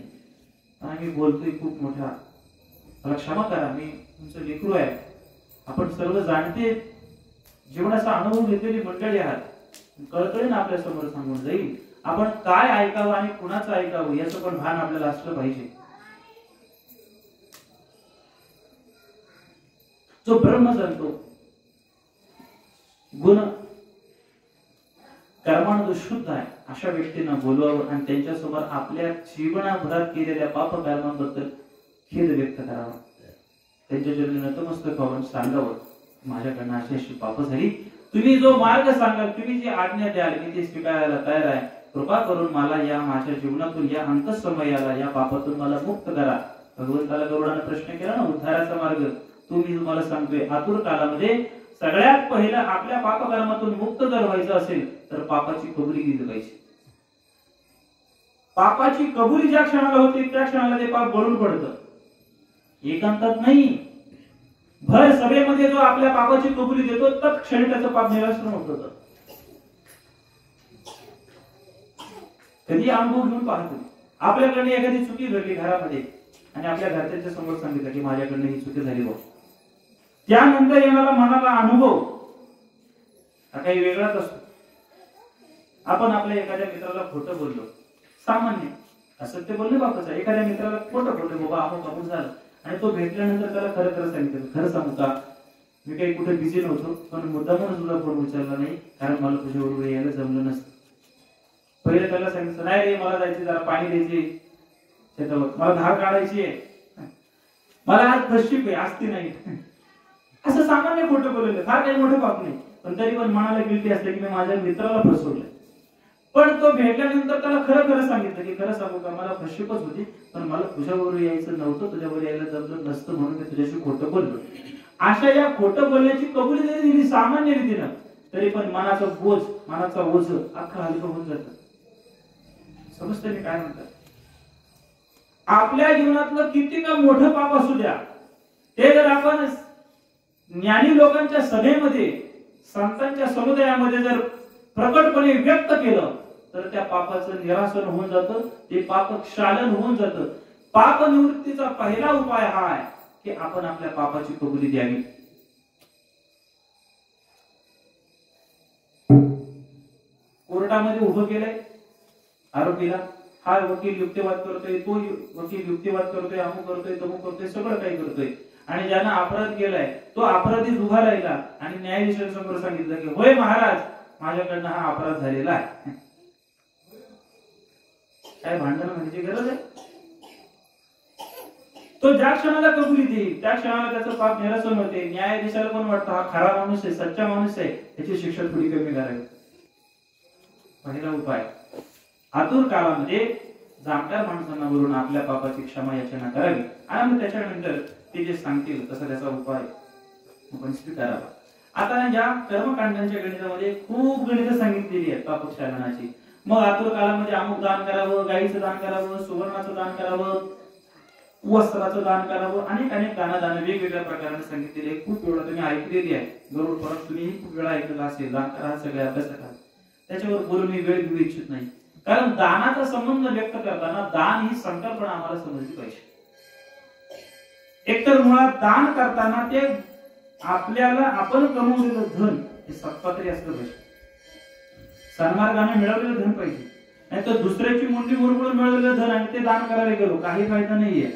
आम्ही बोलतोय खूप मोठा, मला क्षमा करा, मी तुमचं लेकरू आहे. आपण सर्व जाणते जीवनाचा अनुभव घेतलेली मंडळी आहात. कळकळीने आपल्या समोर सांगून जाईल. आपण काय ऐकावं आणि कुणाचं ऐकावं याचं पण भान आपल्याला असलं पाहिजे. जो ब्रह्म जाणतो, गुण कर्मानं जो शुद्ध आहे अशा व्यक्तींना बोलवावं आणि त्यांच्यासमोर आपल्या जीवनाभरात केलेल्या पाप कर्मांबद्दल खेद व्यक्त करावा. त्यांच्या चरणी नतमस्तक व्हावं, सांगावं माझ्याकडनं अशी अशी पाप झाली, तुम्ही जो मार्ग सांगाल, तुम्ही जी आज्ञा द्याल मी ते स्वीकारायला तयार आहे. कृपा करून मला या माझ्या जीवनातून या अंतःसमयाला या पापातून मला मुक्त करा. भगवंताला गरुडाने प्रश्न केला ना उद्धाराचा मार्ग. तुम्ही तुम्हाला सांगतोय आतुर कालामध्ये सगळ्यात पहिलं आपल्या पापकर्मातून मुक्त जर व्हायचं असेल तर पापाची कबुली दिली पाहिजे. पापाची कबुली ज्या क्षणाला होते त्या क्षणाला ते पाप गळून पडतं. एकांतात नाही, भर सभेमध्ये जो आपल्या पापाची कबुली देतो तत्क्षणी त्याचं पाप निरासन होतं. कधी अनुभव घेऊन पाहतो. आपल्याकडे एखादी चुकी घडली घरामध्ये आणि आपल्या घरच्यांच्या समोर सांगितलं की माझ्याकडनं ही चुकी झाली बघ, त्यानंतर येणारा मनाला अनुभव हा काही वेगळाच असतो. आपण आपल्या एखाद्या मित्राला खोटं बोललो, सामान्य असत्य बोलणे बापच आहे. एखाद्या मित्राला खोटं बोललो, बाबा अमुक अमुक झालं, आणि तो भेटल्यानंतर त्याला खरं खरं सांगितलं, खरं सांगू का मी काही कुठे बिझी नव्हतो, पण मुद्दामून तुला फोन उचलला नाही कारण मला तुझ्याबरोबर यायला जमलं नसतं. पहिले त्याला सांगितलं, नाही रे मला जायचे, जरा पाणी द्यायचे शेतावर, मला धार काढायची आहे, मला आज फशी पे असती नाही, असं सामान्य खोटं बोललेलं, फार काही मोठं पाप नाही. पण तरी पण मनाला गिल्टी असते की मी माझ्या मित्राला फसवलंय. पण तो भेटल्यानंतर त्याला खरं खरं सांगितलं की खरं सांगू का मला फसवीपच होती, पण मला तुझ्याबरोबर यायचं नव्हतं, तुझ्याबरोबर यायला जमलं नसतं म्हणून मी तुझ्याशी खोटं बोललो. अशा या खोटं बोलण्याची कबुली जरी दिली सामान्य रीतीनं, तरी पण मनाचा बोझ, मनाचा ओझ अख्खा हलकं होऊन जातं. समजतं मी काय म्हणतात? आपल्या जीवनातलं किती का मोठं पाप असू द्या, ते जर आपण ज्ञानी लोकांच्या सभेमध्ये, संतांच्या समुदायामध्ये जर प्रकटपणे व्यक्त केलं तर त्या पापाचं निरासन होऊन जातं, ते पाप क्षालन होऊन जातं. पाप निवृत्तीचा पहिला उपाय हा आहे की आपण आपल्या पापाची कबुली द्यावी. कोर्टामध्ये उभं केलंय आरोपीला, हा वकील युक्तिवाद करतोय, तो वकील युक्तिवाद करतोय, अमुक करतोय, तमुक करतोय, सगळं काही करतोय. आणि ज्यानं अपराध केलाय तो अपराधी उभा राहिला आणि न्यायाधीशांसमोर सांगितलं की होय महाराज, माझ्याकडनं हा अपराध झालेला आहे. काय भांडण म्हणजे गरज आहे? तो ज्या क्षणाला कबुली देईल त्या क्षणाला त्याचं पाप निरसन होते. न्यायाधीशाला पण वाटतं हा खरा माणूस आहे, सच्चा माणूस आहे, त्याची शिक्षा थोडी कमी करावी. पहिला उपाय, आतुर काळामध्ये जाणकार माणसांना बोलून आपल्या पापाची क्षमा याचना करावी आणि मग त्याच्यानंतर ते जे सांगतील तसा त्याचा उपाय आपण स्वीकारावा. आता या कर्मकांडांच्या गणितामध्ये खूप गणित सांगितलेली आहेत पापक्षालनाची. मग आतुर काळामध्ये अमुक दान करावं, गाईचं दान करावं, सुवर्णाचं दान करावं, वस्त्राचं दान करावं, अनेक अनेक दान वेगवेगळ्या प्रकाराने सांगितलेले. खूप वेळा तुम्ही ऐकलेली आहे, गरुड पुराण तुम्ही खूप वेळा ऐकलेला असेल. दान करा, सगळे अभ्यास करा, त्याच्यावर बोलून मी वेळ घेऊ इच्छित नाही. कारण दानाचा संबंध व्यक्त करताना दान ही संकल्पना आम्हाला समजली पाहिजे. एकतर मुळात दान करताना ते आपल्याला आपण कमवलेलं धन हे सत्पात्री असलं पाहिजे, सन्मार्गाने मिळवलेलं धन पाहिजे. नाही तर दुसऱ्याची मुंडी मुरमुळून मिळवलेलं धन आणि ते दान करायला गेलो काही फायदा नाहीये.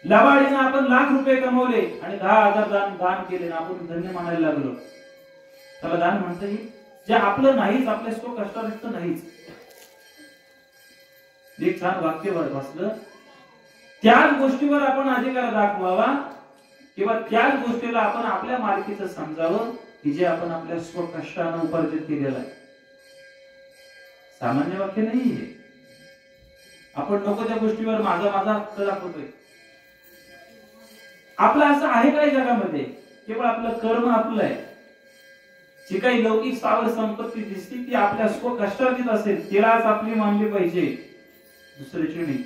लबाडीनं आपण ₹1,00,000 कमवले आणि 10,000 दान केले, आपण धन्य मानायला लागलो, त्याला दान म्हणता येईल? जे आपलं नाहीच, आपल्या स्व कष्टार्जित नाहीच. एक छान वाक्य वाचलं, त्याच गोष्टीवर आपण अधिकार दाखवावा किंवा त्याच गोष्टीला आपण आपल्या मालकीचं समजावं की जे आपण आपल्या स्व कष्टानं उपार्जित केलेलं आहे. सामान्य वाक्य नाही हे. आपण नको त्या गोष्टीवर माझा हक्क दाखवतोय. आपलं असं आहे काय जगामध्ये? केवळ आपलं कर्म आपलं आहे. जी काही लौकिक स्थावर संपत्ती दिसते ती आपल्या स्व कष्टार्जित असेल, तिलाच आपली मानली पाहिजे, दुसऱ्याची नाही.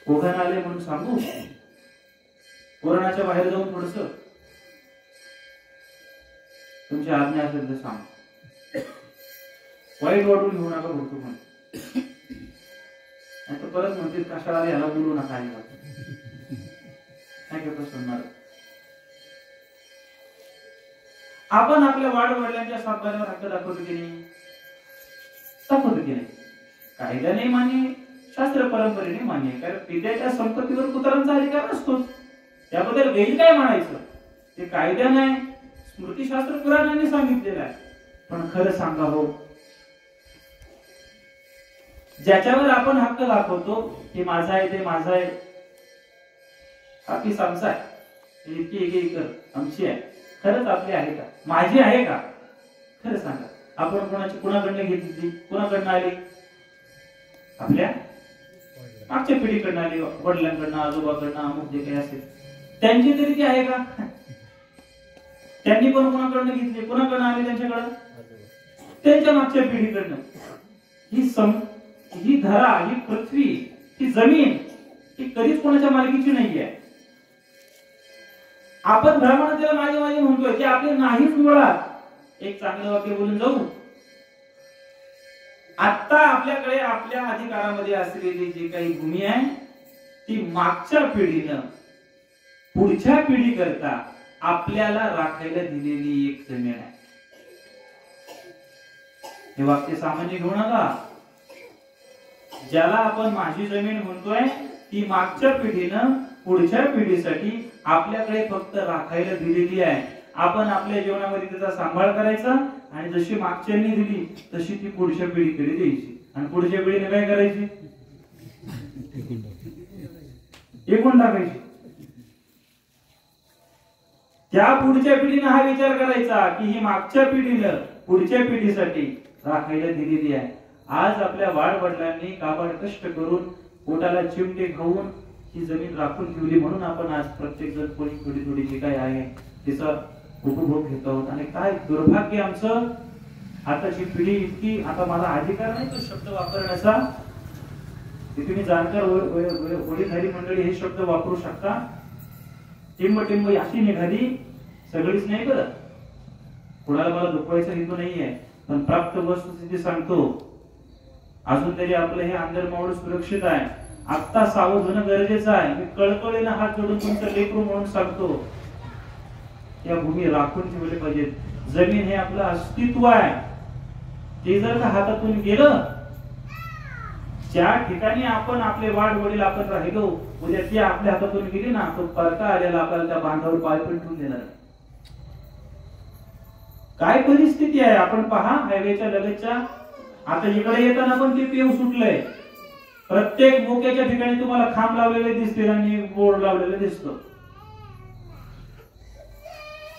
ओघानं आले म्हणून सांगू, कोरोनाच्या बाहेर जाऊन थोडस तुमची आज्ञा असेल तर सांग, वाईट वाटून घेऊ नका बोलतो म्हणून. नाही तर परत म्हणतील कशाला याला बोलू नका, नाही का प्रश्न. आपण आपल्या वाडवडिलांच्या सातबाऱ्यावर हक्क दाखवतो की नाही? दाखवतो की नाही? कायद्याने मान्य, शास्त्र परंपरेने मान्य, कारण पित्याच्या संपत्तीवर पुत्रांचा अधिकार नसतो. त्याबद्दल गैर काय म्हणायचं? ते कायद्याने, स्मृतीशास्त्र पुराणाने सांगितलेलं आहे. पण खरं सांगा हो, ज्याच्यावर आपण हक्क दाखवतो हे माझा आहे, ते माझा आहे, हा पीस आमचा आहे, इतकी एकर आमची आहे, खरंच आपली आहे का? माझी आहे का? खरं सांगा. आपण कुणाकडनं घेतली, कुणाकडनं आली? आपल्या मागच्या पिढीकडनं आली, वडिलांकडनं, आजोबाकडनं, अमुक जे काही असेल त्यांची तरी ती आहे का? त्यांनी पण कुणाकडनं घेतली, कुणाकडनं आली? त्यांच्याकडं, त्यांच्या मागच्या पिढीकडनं. ही धरा, ही पृथ्वी, ही जमीन ही कधीच कोणाच्या मालकीची नाहीये. आपण ब्राह्मणाला माझे माझे म्हणतोय की आपले नाहीच मुळात. एक चांगलं वाक्य बोलून जाऊ, आता आपल्याकडे आपल्या अधिकारामध्ये असलेली जी काही भूमी आहे ती मागच्या पिढीनं पुढच्या पिढी करता आपल्याला राखायला दिलेली एक जमीन आहे. हे वाक्य सामान्य घेऊ नका. ज्याला आपण माझी जमीन म्हणतोय ती मागच्या पिढीनं पुढच्या पिढीसाठी आपल्याकडे फक्त राखायला दिलेली आहे. आपण आपल्या जीवनामध्ये त्याचा सांभाळ करायचा आणि जशी मागच्यांनी दिली तशी ती पुढच्या पिढीकडे द्यायची आणि पुढच्या पिढीने काय करायची? एकूण टाकायची. त्या पुढच्या पिढीने हा विचार करायचा की ही मागच्या पिढीनं पुढच्या पिढीसाठी राखायला दिलेली आहे. आज आपल्या वाडवडिलांनी काबाड कष्ट करून पोटाला चिमटे खाऊन ही जमीन राखून ठेवली म्हणून आपण आज प्रत्येक जण थोडी थोडी जी काय आहे तिचा उपभोग घेत आहोत. आणि काय दुर्भाग्य आमचं, आताची पिढी इतकी, आता मला अधिकार नाही तो शब्द वापरण्याचा, तुम्ही जाणकार वडीलधारी मंडळी हे शब्द वापरू शकता. टिंब टिंब अशी निघाली, सगळीच नाही करत, कुणाला मला दुखवायचा हेतू नाहीये, पण प्राप्त वस्तुस्थिती सांगतो. अजून तरी आपलं हे आंधळमावळ सुरक्षित आहे. आता सावध होणं गरजेचं आहे. मी कळकळीनं हात जोडून तुमचं लेकरू म्हणून सांगतो, या भूमी राखून ठेवले पाहिजेत. जमीन हे आपलं अस्तित्व आहे. ते जर का हातातून गेलं, ज्या ठिकाणी आपण आपले वाड वडील आपण राहिलो, उद्या ती आपल्या हातातून गेली ना, तो परका आलेला आपल्याला त्या बांधावर पाय पण ठेवून देणार. काय परिस्थिती आहे आपण पहा. हायवेच्या लगतच्या आता इकडे येताना पण ते पेव सुटलंय. प्रत्येक मोक्याच्या ठिकाणी तुम्हाला खांब लावलेले दिसतील आणि बोर्ड लावलेले दिसतो.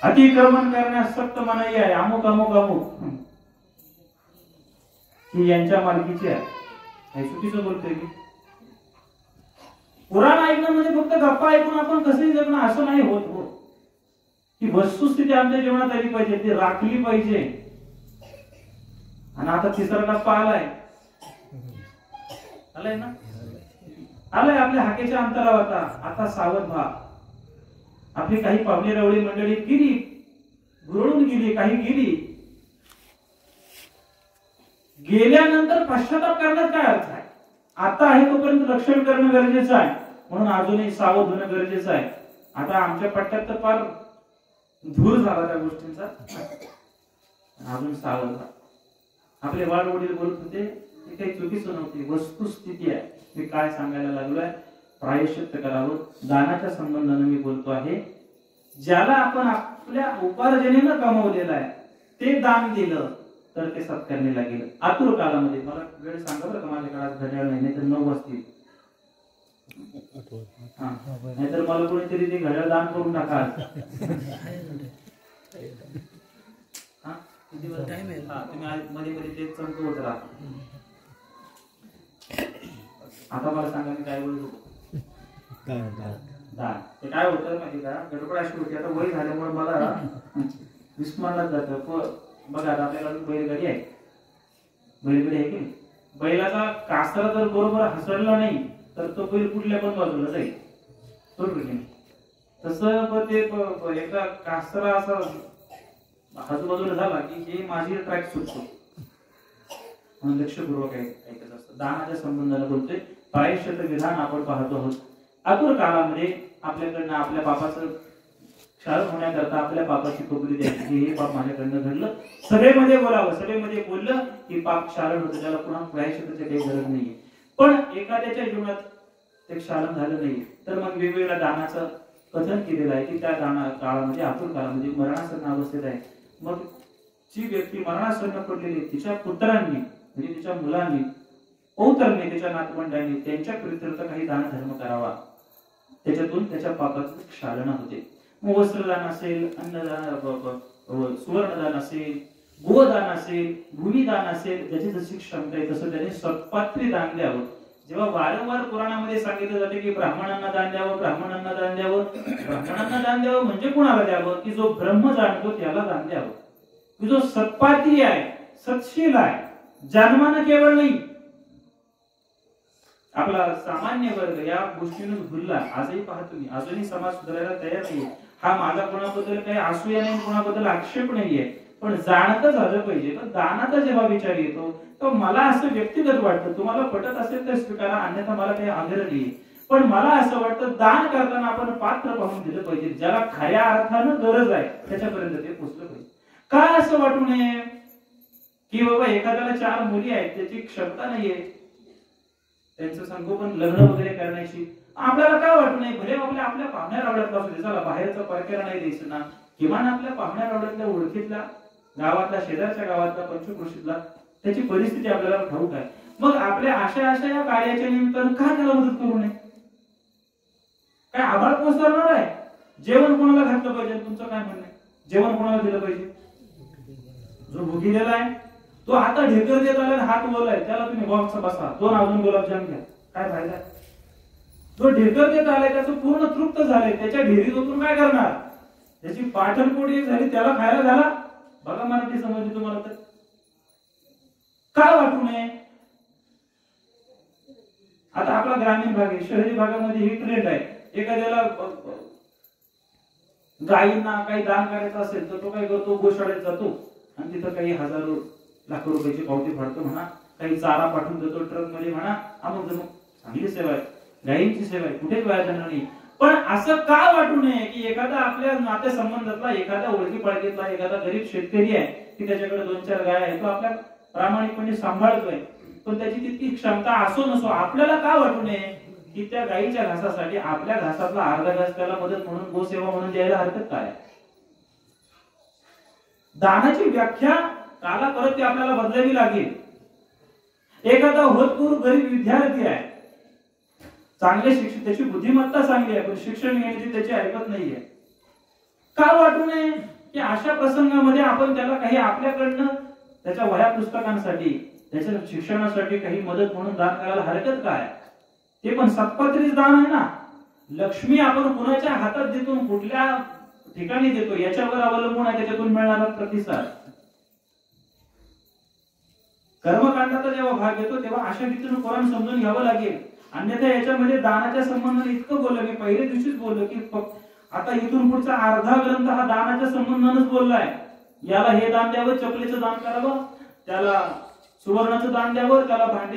अतिक्रमण करण्यास सक्त मनाई आहे. अमुक अमुक अमुक ही यांच्या मालकीची आहे. हे चुकीचं बोलतोय मी. पुराण ऐकणं म्हणजे फक्त गप्पा ऐकून आपण कसंही जगणं असं नाही होत. हो, ही वस्तुस्थिती आमच्या जीवनात आली पाहिजे, ती राखली पाहिजे. आणि आता तिसरा टप्पा आलाय ना, आलाय आपल्या हाकेच्या अंतरावर. आता सावध व्हा. आपली काही पाहुणे रवळी मंडळी गेली, गुरळून गेली, काही गेली. गेल्यानंतर पश्चाताप करण्यात काय अर्थ आहे? आता आहे तोपर्यंत रक्षण करणं गरजेचं आहे. म्हणून अजूनही सावध होणं गरजेचं आहे. आता आमच्या पट्ट्यात तर फार धूर झाला त्या गोष्टींचा. अजून सावध व्हा. आपले वाड वडील बोलत होते ते काही चुकीचं नव्हती, वस्तुस्थिती आहे. मी काय सांगायला लागलोय, प्रायश्चित्त करावं. दानाच्या संबंधाने मी बोलतो आहे. ज्याला आपण आपल्या उपार्जनेनं कमवलेलं आहे ते दान दिलं तर ते सत्कर्मीला गेलं. आतुर कालामध्ये, मला वेळ सांगा बरं का, माझ्याकडे आज घड्याळ नाही, तर 9 वाजतील. नाहीतर मला कोणीतरी ते घड्याळ दान करून टाका. तुम्ही मध्ये मध्ये ते चमकवत राहा. आता मला सांगा मी काय बोलतो. दान ते काय होतं माहिती का, गडबड अशी होती. आता वय झाल्यामुळे मला विस्मरणात जातं. बघा आता आपल्याला बैलगाडी आहे, बैलगाडी आहे की बैलाचा कासरा जर बरोबर हसडला नाही तर तो बैल कुठल्या पण बाजूला जाईल. बरोबर की नाही? तसं ते एकदा कासरा असा आजूबाजूला झाला की हे माझी ट्रॅक सुटतो. म्हणून लक्षपूर्वक ऐकत असतं. दानाच्या संबंधाला बोलतोय. प्रायश्चित्त विधान आपण पाहतो आहोत. आतुर काळामध्ये आपल्याकडनं आपल्या बापाचं क्षारण होण्याकरता आपल्या पापाची कबुली द्यायची. हे पाप माझ्याकडनं घडलं, सभेमध्ये बोलावं. सभेमध्ये बोललं की पाप क्षारण होतं, त्याला पुन्हा प्रायश्चित्ताची काही गरज नाहीये. पण एखाद्याच्या जीवनात ते क्षारण झालं नाही तर मग वेगवेगळ्या दानाचं कथन केलेलं आहे की त्या दाना काळामध्ये, आतुर काळामध्ये मरणासन्न अवस्थेत आहे. मग जी व्यक्ती मरणासन्न पडलेली, तिच्या पुत्रांनी म्हणजे तिच्या मुलांनी, पौत्रांनी, त्याच्या नातवंडांनी त्यांच्या प्रित्यर्थ काही दान धर्म करावा. त्याच्यातून त्याच्या पापाचं क्षालन होते. मग वस्त्रदान असेल, अन्नदान, सुवर्णदान असेल, गोदान असेल, भूमिदान असेल, ज्याची जशी क्षमता आहे तसं त्याने सत्पात्री दान द्यावं. जेव्हा वारंवार पुराणामध्ये सांगितलं जाते की ब्राह्मणांना दान द्यावं, ब्राह्मणांना दान द्यावं, ब्राह्मणांना दान द्यावं म्हणजे कुणाला द्यावं? की जो ब्रह्म जाणतो त्याला दान द्यावं. की जो सत्पात्री आहे, सत्शील आहे, जन्मानं केवळ नाही, आपला सामान्य वर्ग या गोष्टीनं भुलला. आजही पहा तुम्ही, अजूनही समाज सुधारायला तयार नाही. हा माझा कोणाबद्दल काही असूया नाही, कोणाबद्दल आक्षेप नाहीये, पण जाणतं झालं पाहिजे. तर दानाचा जेव्हा विचार येतो तर मला असं व्यक्तिगत वाटतं, तुम्हाला पटत असेल तर स्वीकारा, अन्यथा मला काही आग्रह नाहीये. पण मला असं वाटतं दान करताना आपण पात्र पाहून दिलं पाहिजे, ज्याला खऱ्या अर्थानं गरज आहे त्याच्यापर्यंत ते पोहोचलं पाहिजे. काय असं वाटू नये की बाबा एखाद्याला 4 मुली आहेत, त्याची क्षमता नाहीये त्यांचं संगोपन लग्न वगैरे करण्याची, आपल्याला काय वाटू नये, भले आपल्या पाहुण्या रावड्यातला असू दे, चला बाहेरचा परकेरा नाही द्यायचं ना, किमान आपल्या पाहुण्या रावड्यातल्या ओळखीतला गावातला शेजारच्या गावातला पंचक्रोशीतला त्याची परिस्थिती आपल्याला ठाऊक आहे. मग आपल्या अशा या कार्याच्या निमित्तानं का त्याला मदत करू नये? काय आभाळ कोसळणार आहे? जेवण कोणाला घातलं पाहिजे? तुमचं काय म्हणणं आहे? जेवण कोणाला दिलं पाहिजे? जो भुकीलेला आहे तो आता ढेकर देत आला, हात बोलाय त्याला तुम्ही बॉक्स बसा, 2 अजून गुलाबजाम घ्या, काय फायदा? जो ढेकर देत आलाय त्याचं पूर्ण तृप्त झालंय, त्याच्या ढेरीत उतरून काय करणार? त्याची पाठणपोटी झाली, त्याला खायला झाला. बघा मराठी समजली तुम्हाला तर. काय वाटू नये? आता आपला ग्रामीण भाग आहे, शहरी भागामध्ये ही ट्रेंड आहे, एखाद्याला गायींना काही दान करायचं असेल तर तो काय करतो, गोशाळेत जातो आणि तिथं काही हजारो लाखो रुपयाची पावती फाडतो म्हणा, काही चारा पाठवून देतो ट्रक मध्ये म्हणा, अमुक चांगली सेवा आहे, गायींची सेवा आहे, कुठेच वाया जाणार नाही. पण असं का वाटू नये की एखादा आपल्या नातेसंबंधातला, एखाद्या ओळखी पाळखीतला एखादा गरीब शेतकरी आहे की त्याच्याकडे 2-4 गाय आहेत, तो आपल्या प्रामाणिकपणे सांभाळतोय, पण त्याची तितकी क्षमता असो नसो, आपल्याला का वाटू नये की त्या गायीच्या घासासाठी आपल्या घासातला अर्धा घास त्याला मदत म्हणून, गोसेवा म्हणून द्यायला हरकत काय? दानाची व्याख्या कालापरत ती आपल्याला बदलावी लागेल. एखादा होतकरू गरीब विद्यार्थी आहे, चांगले शिक्षण, त्याची बुद्धिमत्ता चांगली आहे, पण शिक्षण घेण्याची त्याची ऐकत नाहीये, का वाटू नये की अशा प्रसंगामध्ये आपण त्याला काही आपल्याकडनं त्याच्या वह्या पुस्तकांसाठी, त्याच्या शिक्षणासाठी काही मदत म्हणून दान करायला हरकत काय? ते पण सत्पात्रीच दान आहे ना. लक्ष्मी आपण कुणाच्या हातात देतो, कुठल्या ठिकाणी देतो याच्यावर अवलंबून आहे त्याच्यातून मिळणारा प्रतिसाद. कर्मकांडाचा जेव्हा भाग येतो तेव्हा अशा रीतीने कुराण समजून घ्यावं लागेल, अन्यथा याच्यामध्ये दानाच्या संबंधाने इतकं बोललो मी, पहिल्या दिवशीच बोललो की आता इथून पुढचा अर्धा ग्रंथ हा दानाच्या संबंधानेच बोललाय. याला हे दान द्यावं, चपलीचं दान करावं, त्याला सुवर्णाचं दान द्यावं, त्याला भांडी